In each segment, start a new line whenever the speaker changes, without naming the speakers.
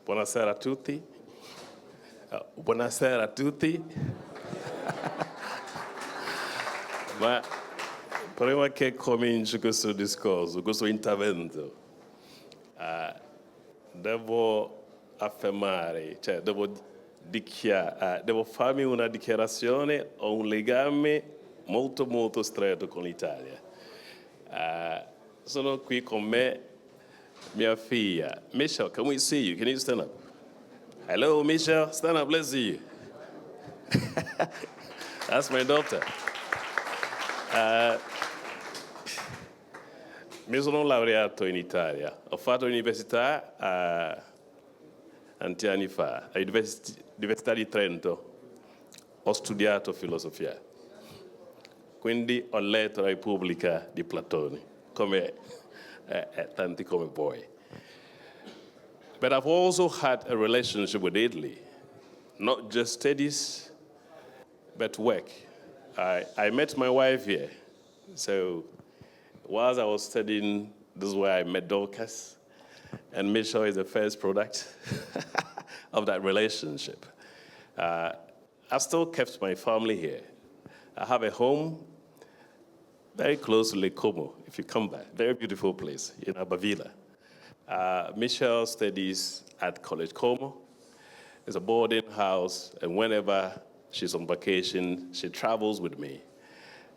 Buonasera a tutti. Buonasera a tutti. Ma prima che cominci questo discorso, questo intervento, devo affermare, cioè devo farmi una dichiarazione, ho un legame molto molto stretto con l'Italia. Sono qui con me, mia figlia. Michelle, can we see you? Can you stand up? Hello, Michelle, stand up, let's see you. That's my daughter. Mi sono laureato in Italia. Ho fatto l'università tanti anni fa, all'Università di Trento. Ho studiato filosofia. Quindi ho letto la Repubblica di Platone, come tanti come voi. But I've also had a relationship with Italy, not just studies, but work. I met my wife here. So whilst I was studying, this is where I met Dorcas, and Michelle is the first product of that relationship. I still kept my family here. I have a home very close to Lake Como, if you come back. Very beautiful place in Abavila. Michelle studies at College Como. It's a boarding house, and whenever she's on vacation, she travels with me.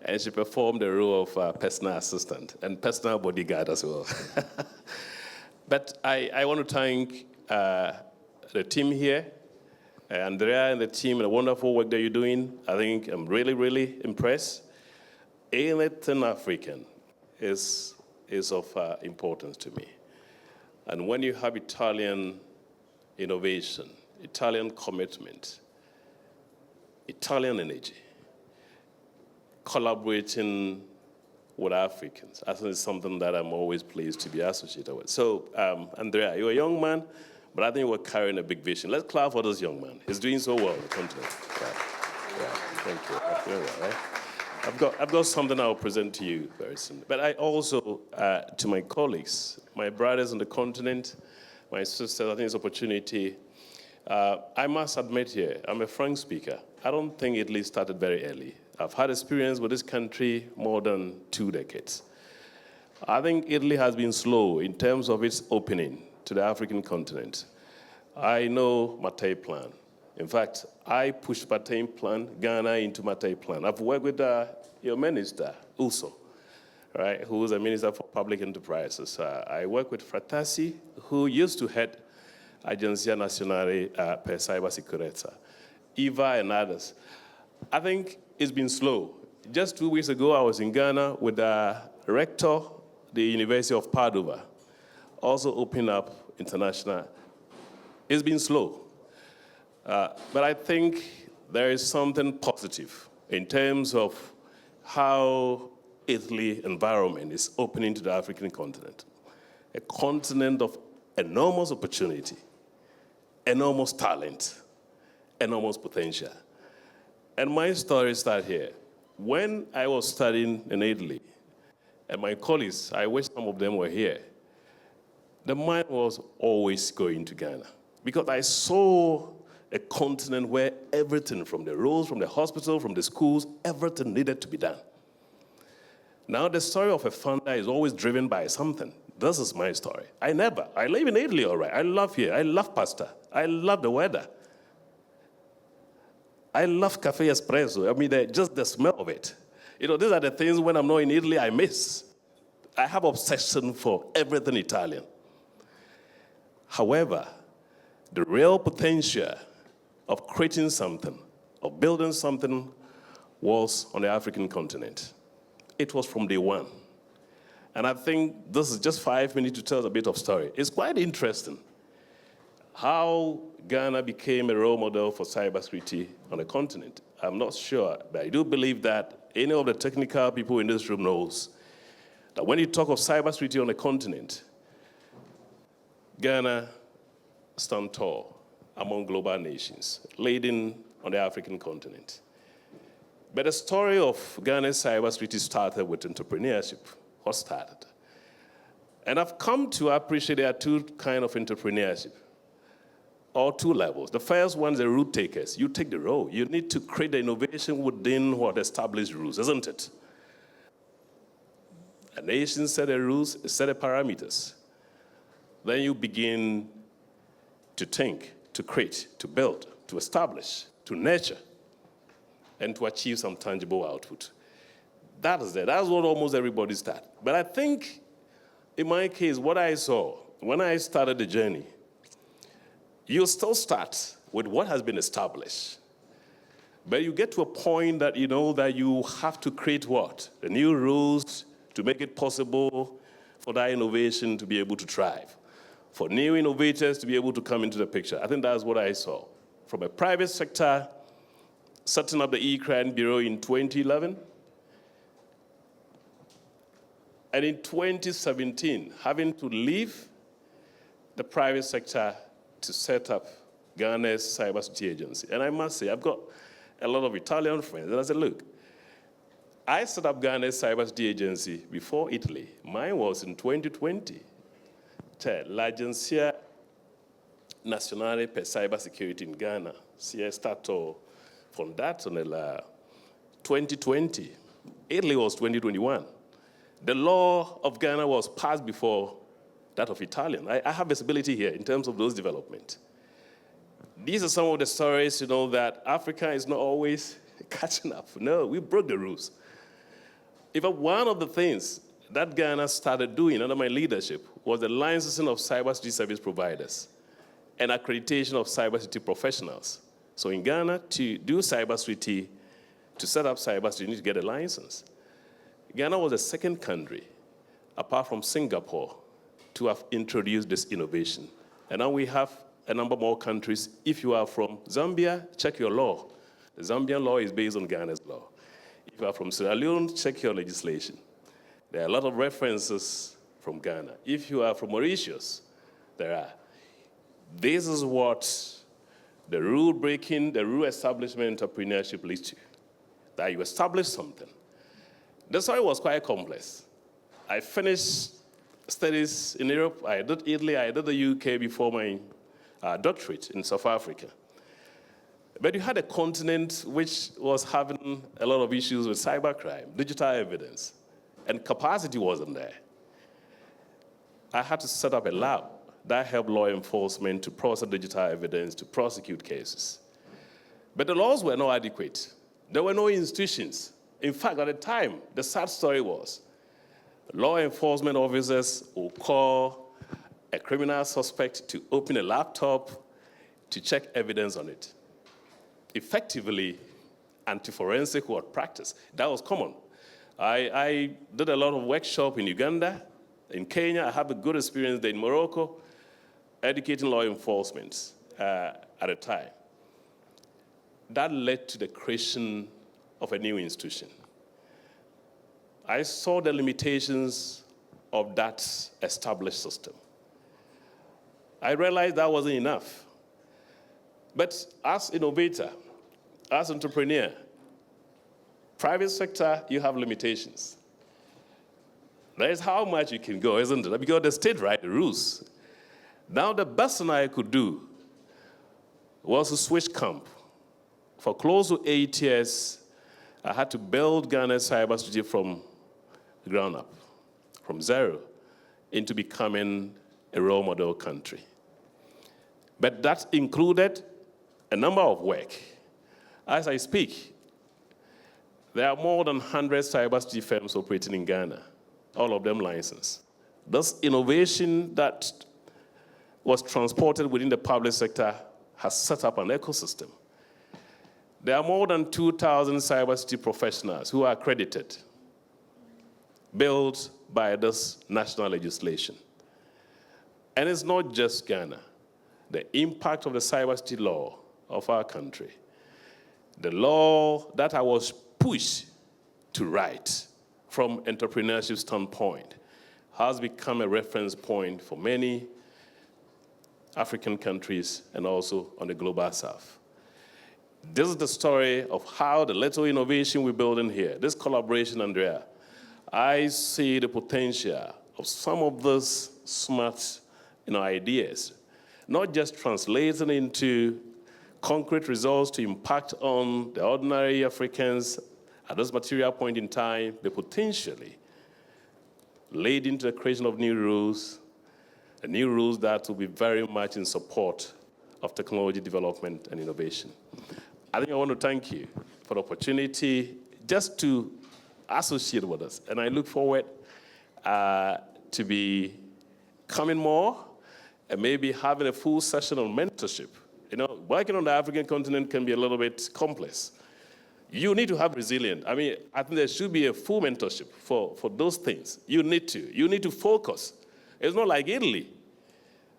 And she performed the role of personal assistant and personal bodyguard as well. But I want to thank the team here, Andrea and the team, and the wonderful work that you're doing. I think I'm really, really impressed. Anything African is of importance to me. And when you have Italian innovation, Italian commitment, Italian energy, collaborating with Africans, I think it's something that I'm always pleased to be associated with. So, Andrea, you're a young man, but I think we're carrying a big vision. Let's clap for this young man. He's doing so well in the continent. Yeah, thank you. That's very well, right? I've got something I'll present to you very soon. But I also, to my colleagues, my brothers on the continent, my sisters, I think it's an opportunity. I must admit here, I'm a frank speaker. I don't think Italy started very early. I've had experience with this country more than 2 decades. I think Italy has been slow in terms of its opening to the African continent. I know Mattei Plan. In fact, I pushed Mattei Plan, Ghana into Mattei Plan. I've worked with your minister, also, right, who is a minister for public enterprises. I work with Frattasi, who used to head Agenzia Nazionale per Cybersecurity, Eva and others. I think it's been slow. Just 2 weeks ago, I was in Ghana with the rector, the University of Padua, also opening up international. It's been slow. But I think there is something positive in terms of how Italy environment is opening to the African continent. A continent of enormous opportunity, enormous talent, enormous potential. And my story started here. When I was studying in Italy, and my colleagues, I wish some of them were here, the mind was always going to Ghana. Because I saw a continent where everything, from the roads, from the hospital, from the schools, everything needed to be done. Now the story of a founder is always driven by something. This is my story. I live in Italy, all right. I love here. I love pasta. I love the weather. I love cafe espresso. I mean, just the smell of it. You know, these are the things when I'm not in Italy, I miss. I have obsession for everything Italian. However, the real potential of creating something, of building something, was on the African continent. It was from day one. And I think this is just 5 minutes to tell a bit of story. It's quite interesting how Ghana became a role model for cybersecurity on the continent. I'm not sure, but I do believe that any of the technical people in this room knows that when you talk of cybersecurity on the continent, Ghana stands tall among global nations, leading on the African continent. But the story of Ghana's cybersecurity started with entrepreneurship. What started? And I've come to appreciate there are two kinds of entrepreneurship. or two levels. The first one is the route takers. You take the road. You need to create the innovation within what established rules, isn't it? A nation set the rules, set the parameters. Then you begin to think, to create, to build, to establish, to nurture, and to achieve some tangible output. That is it. That's what almost everybody starts. But I think, in my case, what I saw when I started the journey, you still start with what has been established. But you get to a point that you know that you have to create what? The new rules to make it possible for that innovation to be able to thrive, for new innovators to be able to come into the picture. I think that's what I saw. From a private sector, setting up the E-Crime Bureau in 2011, and in 2017, having to leave the private sector to set up Ghana's Cybersecurity Agency. And I must say, I've got a lot of Italian friends, and I said, look, I set up Ghana's Cybersecurity Agency before Italy. Mine was in 2020. L'Agenzia Nazionale per Cybersecurity in Ghana. Si è stato fondato nel 2020. Italy was 2021. The law of Ghana was passed before that of Italian. I have visibility here in terms of those developments. These are some of the stories, that Africa is not always catching up. No, we broke the rules. Even one of the things that Ghana started doing under my leadership was the licensing of cybersecurity service providers and accreditation of cybersecurity professionals. So in Ghana, to do cybersecurity, to set up cybersecurity, you need to get a license. Ghana was the second country, apart from Singapore, to have introduced this innovation. And now we have a number more countries. If you are from Zambia, check your law. The Zambian law is based on Ghana's law. If you are from Sierra Leone, check your legislation. There are a lot of references from Ghana. If you are from Mauritius, there are. This is what the rule breaking, the rule establishment entrepreneurship leads to, that you establish something. The story was quite complex. I finished studies in Europe. I did Italy, I did the UK before my doctorate in South Africa. But you had a continent which was having a lot of issues with cybercrime, digital evidence, and capacity wasn't there. I had to set up a lab that helped law enforcement to process digital evidence, to prosecute cases. But the laws were not adequate. There were no institutions. In fact, at the time, the sad story was law enforcement officers will call a criminal suspect to open a laptop to check evidence on it. Effectively, anti-forensic work practice. That was common. I did a lot of workshop in Uganda, in Kenya. I have a good experience there in Morocco, educating law enforcement at the time. That led to the creation of a new institution. I saw the limitations of that established system. I realized that wasn't enough. But as innovator, as entrepreneur, private sector, you have limitations. That is how much you can go, isn't it? Because the state write the rules. Now the best thing I could do was to switch camp. For close to 8 years, I had to build Ghana's cybersecurity from the ground up, from zero, into becoming a role model country. But that included a number of work. As I speak, there are more than 100 cybersecurity firms operating in Ghana, all of them licensed. This innovation that was transported within the public sector has set up an ecosystem. There are more than 2,000 cybersecurity professionals who are accredited, built by this national legislation. And it's not just Ghana. The impact of the cybersecurity law of our country, the law that I was pushed to write from entrepreneurship standpoint, has become a reference point for many African countries and also on the global south. This is the story of how the little innovation we're building here, this collaboration, Andrea, I see the potential of some of those smart ideas not just translating into concrete results to impact on the ordinary Africans at this material point in time, but potentially lead into the creation of new rules, and new rules that will be very much in support of technology development and innovation. I think I want to thank you for the opportunity just to associate with us, and I look forward to be coming more and maybe having a full session on mentorship. You know, working on the African continent can be a little bit complex. You need to have resilience. I mean, I think there should be a full mentorship for those things. You need to focus. It's not like Italy,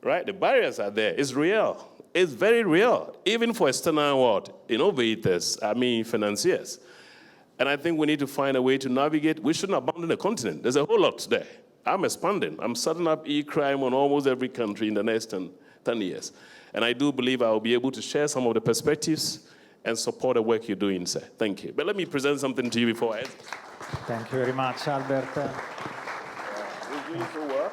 right? The barriers are there. It's real. It's very real, even for external world, innovators, financiers. And I think we need to find a way to navigate. We shouldn't abandon the continent. There's a whole lot there. I'm expanding. I'm setting up e-crime on almost every country in the next 10 years. And I do believe I will be able to share some of the perspectives and support the work you're doing, sir. Thank you. But let me present something to you before I end.
Thank you very much, Albert.
We're doing so well.